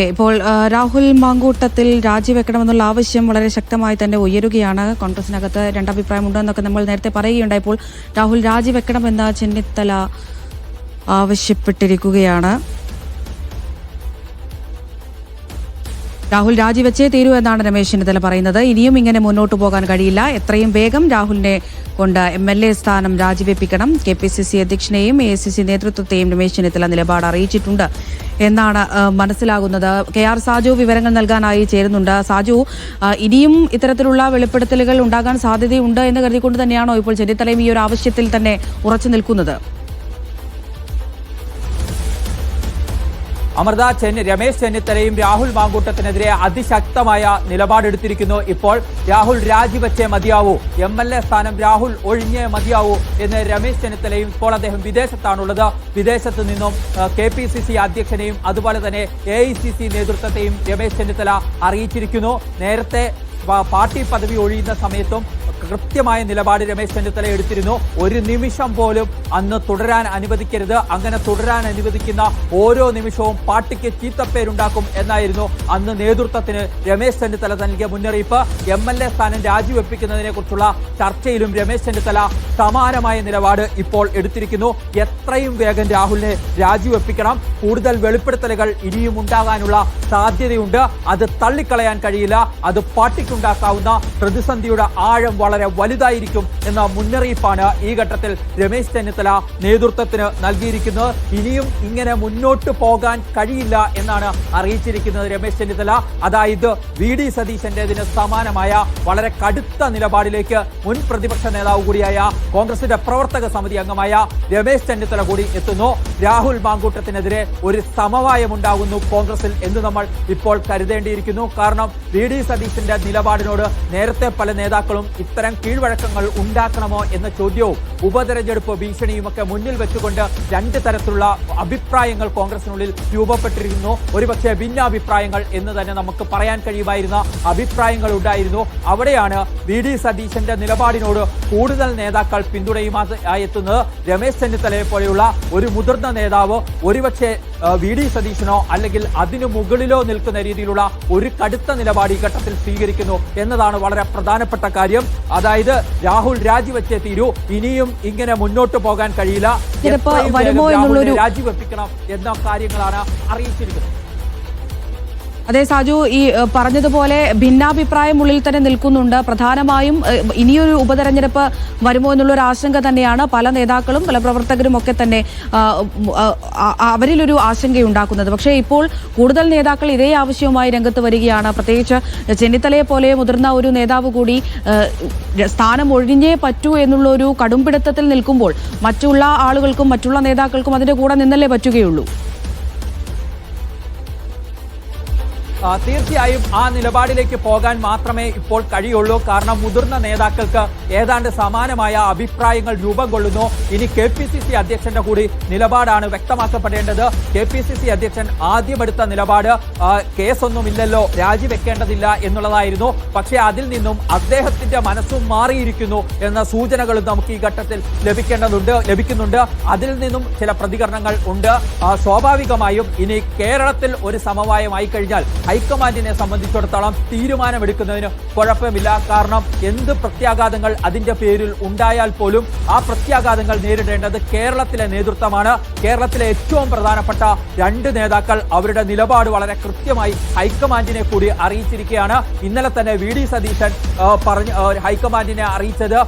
ഇപ്പോൾ രാഹുൽ മാങ്കൂട്ടത്തിൽ രാജിവെക്കണമെന്നുള്ള ആവശ്യം വളരെ ശക്തമായി തന്നെ ഉയരുകയാണ്. കോൺഗ്രസിനകത്ത് രണ്ടഭിപ്രായമുണ്ടെന്നൊക്കെ നമ്മൾ നേരത്തെ പറയുകയുണ്ടായി. ഇപ്പോൾ രാഹുൽ രാജിവെക്കണമെന്ന് ചെന്നിത്തല ആവശ്യപ്പെട്ടിരിക്കുകയാണ്. രാഹുൽ രാജിവെച്ചേ തീരൂ എന്നാണ് രമേശ് ചെന്നിത്തല പറയുന്നത്. ഇനിയും ഇങ്ങനെ മുന്നോട്ട് പോകാൻ കഴിയില്ല. എത്രയും വേഗം രാഹുലിനെ കൊണ്ട് MLA സ്ഥാനം രാജിവെപ്പിക്കണം. KPCC അധ്യക്ഷനെയും AICC നേതൃത്വത്തെയും രമേശ് ചെന്നിത്തല നിലപാട് അറിയിച്ചിട്ടുണ്ട് എന്നാണ് മനസ്സിലാകുന്നത്. KR സാജു വിവരങ്ങൾ നൽകാനായി ചേരുന്നുണ്ട്. സാജു, ഇനിയും ഇത്തരത്തിലുള്ള വെളിപ്പെടുത്തലുകൾ ഉണ്ടാകാൻ സാധ്യതയുണ്ട് എന്ന് കരുതിക്കൊണ്ട് തന്നെയാണോ ഇപ്പോൾ ചെന്നിത്തലയും ഈ ഒരു ആവശ്യത്തിൽ തന്നെ ഉറച്ചു നിൽക്കുന്നത്? അമൃത, രമേശ് ചെന്നിത്തലയും രാഹുൽ മാങ്കൂട്ടത്തിനെതിരെ അതിശക്തമായ നിലപാടെടുത്തിരിക്കുന്നു. ഇപ്പോൾ രാഹുൽ രാജിവെച്ചേ മതിയാവൂ, MLA സ്ഥാനം രാഹുൽ ഒഴിഞ്ഞേ മതിയാവൂ എന്ന് രമേശ് ചെന്നിത്തലയും. ഇപ്പോൾ അദ്ദേഹം വിദേശത്താണുള്ളത്. വിദേശത്ത് നിന്നും KPCC അധ്യക്ഷനെയും അതുപോലെ തന്നെ AICC നേതൃത്വത്തെയും രമേശ് ചെന്നിത്തല അറിയിച്ചിരിക്കുന്നു. നേരത്തെ പാർട്ടി പദവി ഒഴിയുന്ന സമയത്തും കൃത്യമായ നിലപാട് രമേശ് ചെന്നിത്തല എടുത്തിരുന്നു. ഒരു നിമിഷം പോലും അന്ന് തുടരാൻ അനുവദിക്കരുത്, അങ്ങനെ തുടരാൻ അനുവദിക്കുന്ന ഓരോ നിമിഷവും പാർട്ടിക്ക് ചീത്തപ്പേരുണ്ടാക്കും എന്നായിരുന്നു അന്ന് നേതൃത്വത്തിന് രമേശ് ചെന്നിത്തല നൽകിയ മുന്നറിയിപ്പ്. MLA സ്ഥാനം രാജിവെപ്പിക്കുന്നതിനെ കുറിച്ചുള്ള ചർച്ചയിലും രമേശ് ചെന്നിത്തല സമാനമായ നിലപാട് ഇപ്പോൾ എടുത്തിരിക്കുന്നു. എത്രയും വേഗം രാഹുലിനെ രാജിവെപ്പിക്കണം. കൂടുതൽ വെളിപ്പെടുത്തലുകൾ ഇനിയും ഉണ്ടാകാനുള്ള സാധ്യതയുണ്ട്. അത് തള്ളിക്കളയാൻ കഴിയില്ല. അത് പാർട്ടിക്കുണ്ടാക്കാവുന്ന പ്രതിസന്ധിയുടെ ആഴം വളരെ വലുതായിരിക്കും എന്ന മുന്നറിയിപ്പാണ് ഈ ഘട്ടത്തിൽ രമേശ് ചെന്നിത്തല നേതൃത്വത്തിന് നൽകിയിരിക്കുന്നത്. ഇനിയും ഇങ്ങനെ മുന്നോട്ട് പോകാൻ കഴിയില്ല എന്നാണ് അറിയിച്ചിരിക്കുന്നത് രമേശ് ചെന്നിത്തല. അതായത് VD സതീശന്റേതിന് സമാനമായ വളരെ കടുത്ത നിലപാടിലേക്ക് മുൻ പ്രതിപക്ഷ നേതാവ് കൂടിയായ കോൺഗ്രസിന്റെ പ്രവർത്തക സമിതി അംഗമായ രമേശ് ചെന്നിത്തല കൂടി എത്തുന്നു. രാഹുൽ മാങ്കൂട്ടത്തിനെതിരെ ഒരു സമവായമുണ്ടാകുന്നു കോൺഗ്രസിൽ എന്ന് നമ്മൾ ഇപ്പോൾ കരുതേണ്ടിയിരിക്കുന്നു. കാരണം VD സതീശന്റെ നിലപാടിനോട് നേരത്തെ പല നേതാക്കളും ഇത്തരം കീഴ്വഴക്കങ്ങൾ ഉണ്ടാക്കണമോ എന്ന ചോദ്യവും ഉപതെരഞ്ഞെടുപ്പ് ഭീഷണിയുമൊക്കെ മുന്നിൽ വെച്ചുകൊണ്ട് രണ്ട് തരത്തിലുള്ള അഭിപ്രായങ്ങൾ കോൺഗ്രസിനുള്ളിൽ രൂപപ്പെട്ടിരിക്കുന്നു. ഒരുപക്ഷെ ഭിന്നാഭിപ്രായങ്ങൾ എന്ന് തന്നെ നമുക്ക് പറയാൻ കഴിയുമായിരുന്ന അഭിപ്രായങ്ങൾ ഉണ്ടായിരുന്നു. അവിടെയാണ് VD സതീശന്റെ നിലപാടിനോട് കൂടുതൽ നേതാക്കൾ പിന്തുണയുമായി എത്തുന്നത്. രമേശ് ചെന്നിത്തലയെ പോലെയുള്ള ഒരു മുതിർന്ന നേതാവ് ഒരുപക്ഷെ VD സതീശനോ അല്ലെങ്കിൽ അതിനു മുകളിലോ നിൽക്കുന്ന രീതിയിലുള്ള ഒരു കടുത്ത നിലപാട് ഈ ഘട്ടത്തിൽ സ്വീകരിക്കുന്നു എന്നതാണ് വളരെ പ്രധാനപ്പെട്ട കാര്യം. അതായത് രാഹുൽ രാജിവെച്ചേ തീരൂ, ഇനിയും ഇങ്ങനെ മുന്നോട്ട് പോകാൻ കഴിയില്ല, രാജിവെപ്പിക്കണം എന്ന കാര്യങ്ങളാണ് അറിയിച്ചിരിക്കുന്നത്. അതെ സാജു, ഈ പറഞ്ഞതുപോലെ ഭിന്നാഭിപ്രായം ഉള്ളിൽ തന്നെ നിൽക്കുന്നുണ്ട്. പ്രധാനമായും ഇനിയൊരു ഉപതെരഞ്ഞെടുപ്പ് വരുമോ എന്നുള്ളൊരു ആശങ്ക തന്നെയാണ് പല നേതാക്കളും പല പ്രവർത്തകരും ഒക്കെ തന്നെ അവരിലൊരു ആശങ്കയുണ്ടാക്കുന്നത്. പക്ഷേ ഇപ്പോൾ കൂടുതൽ നേതാക്കൾ ഇതേ ആവശ്യവുമായി രംഗത്ത് വരികയാണ്. പ്രത്യേകിച്ച് ചെന്നിത്തലയെ പോലെ മുതിർന്ന ഒരു നേതാവ് കൂടി സ്ഥാനം ഒഴിഞ്ഞേ പറ്റൂ എന്നുള്ള ഒരു കടുംപിടുത്തത്തിൽ നിൽക്കുമ്പോൾ മറ്റുള്ള ആളുകൾക്കും മറ്റുള്ള നേതാക്കൾക്കും അതിന്റെ കൂടെ നിന്നല്ലേ പറ്റുകയുള്ളൂ. തീർച്ചയായും ആ നിലപാടിലേക്ക് പോകാൻ മാത്രമേ ഇപ്പോൾ കഴിയുള്ളൂ. കാരണം മുതിർന്ന നേതാക്കൾക്ക് ഏതാണ്ട് സമാനമായ അഭിപ്രായങ്ങൾ രൂപം കൊള്ളുന്നു. ഇനി KPCC അധ്യക്ഷന്റെ കൂടി നിലപാടാണ് വ്യക്തമാക്കപ്പെടേണ്ടത്. KPCC അധ്യക്ഷൻ ആദ്യമെടുത്ത നിലപാട് കേസൊന്നുമില്ലല്ലോ, രാജിവെക്കേണ്ടതില്ല എന്നുള്ളതായിരുന്നു. പക്ഷേ അതിൽ നിന്നും അദ്ദേഹത്തിന്റെ മനസ്സും മാറിയിരിക്കുന്നു എന്ന സൂചനകളും നമുക്ക് ഈ ഘട്ടത്തിൽ ലഭിക്കുന്നുണ്ട്. അതിൽ നിന്നും ചില പ്രതികരണങ്ങൾ ഉണ്ട്. സ്വാഭാവികമായും ഇനി കേരളത്തിൽ ഒരു സമവായമായി കഴിഞ്ഞാൽ ഹൈക്കമാൻഡിനെ സംബന്ധിച്ചിടത്തോളം തീരുമാനമെടുക്കുന്നതിന് കുഴപ്പമില്ല. കാരണം എന്ത് പ്രത്യാഘാതങ്ങൾ അതിന്റെ പേരിൽ ഉണ്ടായാൽ പോലും ആ പ്രത്യാഘാതങ്ങൾ നേരിടേണ്ടത് കേരളത്തിലെ നേതൃത്വമാണ്. കേരളത്തിലെ ഏറ്റവും പ്രധാനപ്പെട്ട രണ്ട് നേതാക്കൾ അവരുടെ നിലപാട് വളരെ കൃത്യമായി ഹൈക്കമാൻഡിനെ കൂടി അറിയിച്ചിരിക്കുകയാണ്. ഇന്നലെ തന്നെ VD സതീശൻ ഹൈക്കമാൻഡിനെ അറിയിച്ചത്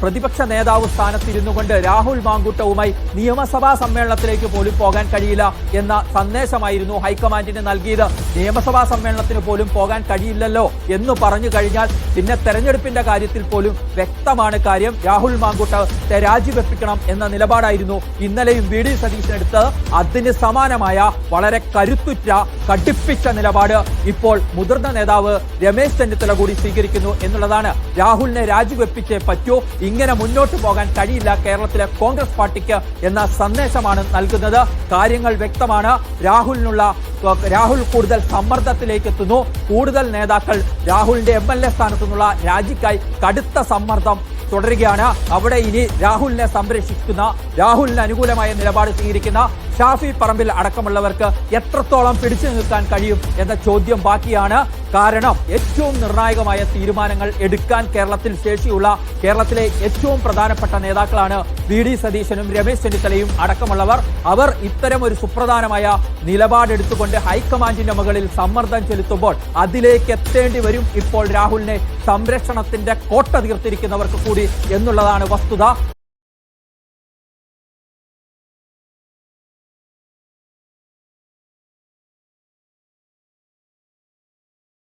പ്രതിപക്ഷ നേതാവ് സ്ഥാനത്തിരുന്നു കൊണ്ട് രാഹുൽ മാങ്കൂട്ടവുമായി നിയമസഭാ സമ്മേളനത്തിലേക്ക് പോലും പോകാൻ കഴിയില്ല എന്ന സന്ദേശമായിരുന്നു ഹൈക്കമാൻഡിന് നൽകിയത്. നിയമസഭാ സമ്മേളനത്തിന് പോലും പോകാൻ കഴിയില്ലല്ലോ എന്ന് പറഞ്ഞു കഴിഞ്ഞാൽ പിന്നെ തെരഞ്ഞെടുപ്പിന്റെ കാര്യത്തിൽ പോലും വ്യക്തമാണ് കാര്യം. രാഹുൽ മാങ്കൂട്ടത്തെ രാജിവെപ്പിക്കണം എന്ന നിലപാടായിരുന്നു ഇന്നലെയും VD സതീശനെടുത്ത്. അതിന് സമാനമായ വളരെ കരുത്തുറ്റ കടുപ്പിച്ച നിലപാട് ഇപ്പോൾ മുതിർന്ന നേതാവ് രമേശ് ചെന്നിത്തല കൂടി സ്വീകരിക്കുന്നു എന്നുള്ളതാണ്. രാഹുലിനെ രാജിവെപ്പിച്ചേ പറ്റൂ, ഇങ്ങനെ മുന്നോട്ട് പോകാൻ കഴിയില്ല കേരളത്തിലെ കോൺഗ്രസ് പാർട്ടിക്ക് എന്ന സന്ദേശമാണ് നൽകുന്നത്. കാര്യങ്ങൾ വ്യക്തമാണ്. രാഹുൽ കൂടുതൽ സമ്മർദ്ദത്തിലേക്ക് എത്തുന്നു. കൂടുതൽ നേതാക്കൾ രാഹുലിന്റെ MLA സ്ഥാനത്തു നിന്നുള്ള രാജിക്കായി കടുത്ത സമ്മർദ്ദം തുടരുകയാണ്. അവിടെ ഇനി രാഹുലിനെ സംരക്ഷിക്കുന്ന, രാഹുലിന് അനുകൂലമായ നിലപാട് സ്വീകരിക്കുന്ന ഷാഫി പറമ്പിൽ അടക്കമുള്ളവർക്ക് എത്രത്തോളം പിടിച്ചു നിൽക്കാൻ കഴിയും എന്ന ചോദ്യം ബാക്കിയാണ്. കാരണം ഏറ്റവും നിർണായകമായ തീരുമാനങ്ങൾ എടുക്കാൻ കേരളത്തിൽ ശേഷിയുള്ള കേരളത്തിലെ ഏറ്റവും പ്രധാനപ്പെട്ട നേതാക്കളാണ് വി.ഡി. സതീശനും രമേശ് ചെന്നിത്തലയും അടക്കമുള്ളവർ. അവർ ഇത്തരം ഒരു സുപ്രധാനമായ നിലപാടെടുത്തുകൊണ്ട് ഹൈക്കമാൻഡിന്റെ മുകളിൽ സമ്മർദ്ദം ചെലുത്തുമ്പോൾ അതിലേക്ക് എത്തേണ്ടി വരും ഇപ്പോൾ രാഹുലിനെ സംരക്ഷണത്തിന്റെ കോട്ട തീർത്തിരിക്കുന്നവർക്ക് കൂടി എന്നുള്ളതാണ് വസ്തുത.